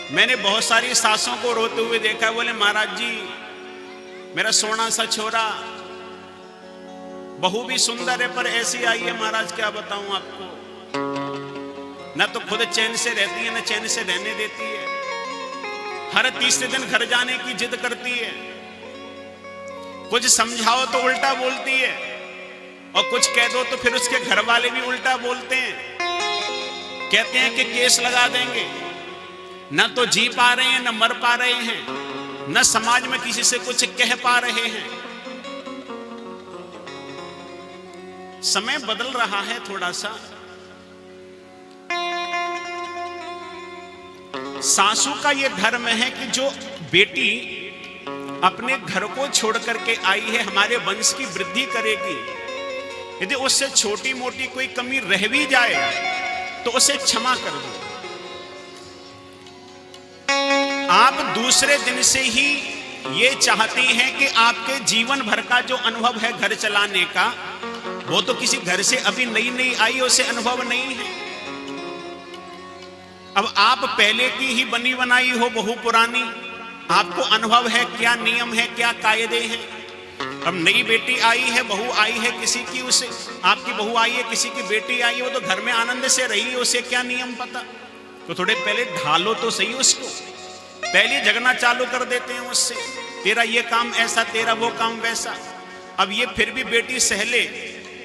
मैंने बहुत सारी सासों को रोते हुए देखा, बोले महाराज जी मेरा सोना सा छोरा, बहू भी सुंदर है पर ऐसी आई है महाराज, क्या बताऊं आपको, ना तो खुद चैन से रहती है ना चैन से रहने देती है, हर तीसरे दिन घर जाने की जिद करती है, कुछ समझाओ तो उल्टा बोलती है और कुछ कह दो तो फिर उसके घर वाले भी उल्टा बोलते हैं, कहते हैं कि केस लगा देंगे। न तो जी पा रहे हैं, न मर पा रहे हैं, न समाज में किसी से कुछ कह पा रहे हैं। समय बदल रहा है थोड़ा सा। सासू का यह धर्म है कि जो बेटी अपने घर को छोड़ करके आई है, हमारे वंश की वृद्धि करेगी, यदि उससे छोटी मोटी कोई कमी रह भी जाए तो उसे क्षमा कर दो। आप दूसरे दिन से ही ये चाहती हैं कि आपके जीवन भर का जो अनुभव है घर चलाने का, वो तो किसी घर से अभी नई नई आई उसे अनुभव नहीं है। अब आप पहले की ही बनी बनाई हो बहू पुरानी, आपको अनुभव है क्या नियम है क्या कायदे हैं। अब नई बेटी आई है, बहू आई है किसी की, उसे आपकी बहू आई है किसी की बेटी आई है, वो तो घर में आनंद से रही है, उसे क्या नियम पता। तो थोड़े पहले ढालो तो सही उसको, पहले झगड़ना चालू कर देते हैं उससे, तेरा ये काम ऐसा, तेरा वो काम वैसा। अब ये फिर भी बेटी सहले,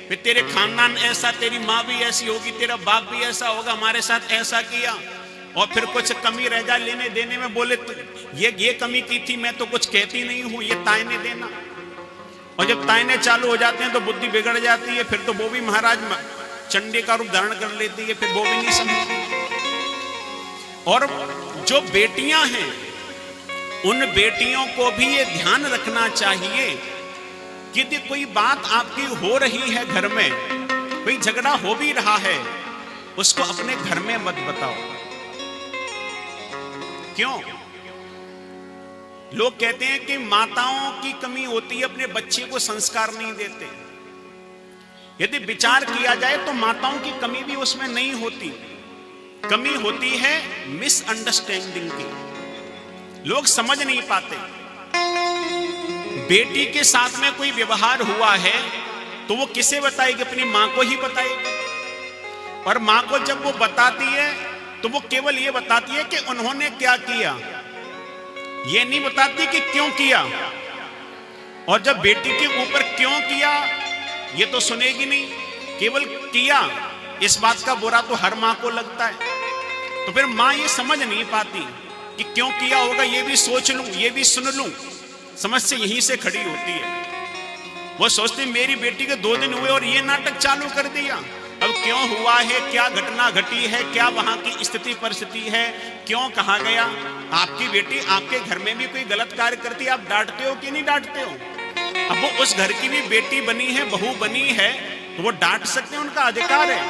फिर तेरे खानदान ऐसा, तेरी माँ भी ऐसी होगी, तेरा बाप भी ऐसा होगा, हमारे साथ ऐसा किया, और फिर कुछ कमी रह जाए लेने देने में, बोले तो ये कमी की थी, मैं तो कुछ कहती नहीं हूं, ये तायने देना। और जब तायने चालू हो जाते हैं तो बुद्धि बिगड़ जाती है, फिर तो वो भी महाराज चंडी का रूप धारण कर लेती है, फिर वो भी नहीं समझती। और जो बेटियां हैं उन बेटियों को भी ये ध्यान रखना चाहिए कि यदि कोई बात आपकी हो रही है घर में, कोई झगड़ा हो भी रहा है, उसको अपने घर में मत बताओ। क्यों? लोग कहते हैं कि माताओं की कमी होती है, अपने बच्चे को संस्कार नहीं देते। यदि विचार किया जाए तो माताओं की कमी भी उसमें नहीं होती, कमी होती है मिसअंडरस्टैंडिंग की। लोग समझ नहीं पाते। बेटी के साथ में कोई व्यवहार हुआ है तो वो किसे बताएगी? अपनी मां को ही बताएगी। और मां को जब वो बताती है तो वो केवल ये बताती है कि उन्होंने क्या किया, ये नहीं बताती कि क्यों किया। और जब बेटी के ऊपर क्यों किया ये तो सुनेगी नहीं, केवल किया, इस बात का बुरा तो हर मां को लगता है। तो फिर मां ये समझ नहीं पाती कि क्यों किया होगा, ये भी सोच लूं, ये भी सुन लूं। समस्या यहीं से खड़ी होती है। वो सोचती मेरी बेटी के 2 दिन हुए और ये नाटक चालू कर दिया। अब क्यों हुआ है, क्या घटना घटी है, क्या वहां की स्थिति परिस्थिति है, क्यों कहा गया। आपकी बेटी आपके घर में भी कोई गलत कार्य करती है, आप डांटते हो कि नहीं डांटते हो? अब वो उस घर की भी बेटी बनी है, बहू बनी है, तो वो डांट सकते हैं, उनका अधिकार है।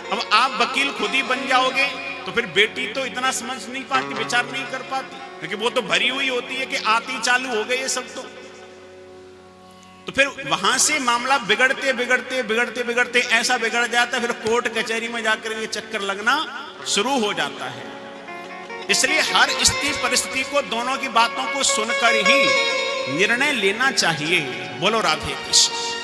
अब आप वकील खुद ही बन जाओगे तो फिर बेटी तो इतना समझ नहीं पाती, विचार नहीं कर पाती, क्योंकि वो तो भरी हुई होती है कि आती चालू हो गई ये सब। तो फिर वहां से मामला बिगड़ते बिगड़ते बिगड़ते बिगड़ते ऐसा बिगड़ जाता है, फिर कोर्ट कचहरी में जाकर ये चक्कर लगना शुरू हो जाता है। इसलिए हर स्थिति परिस्थिति को, दोनों की बातों को सुनकर ही निर्णय लेना चाहिए। बोलो राधे कृष्ण।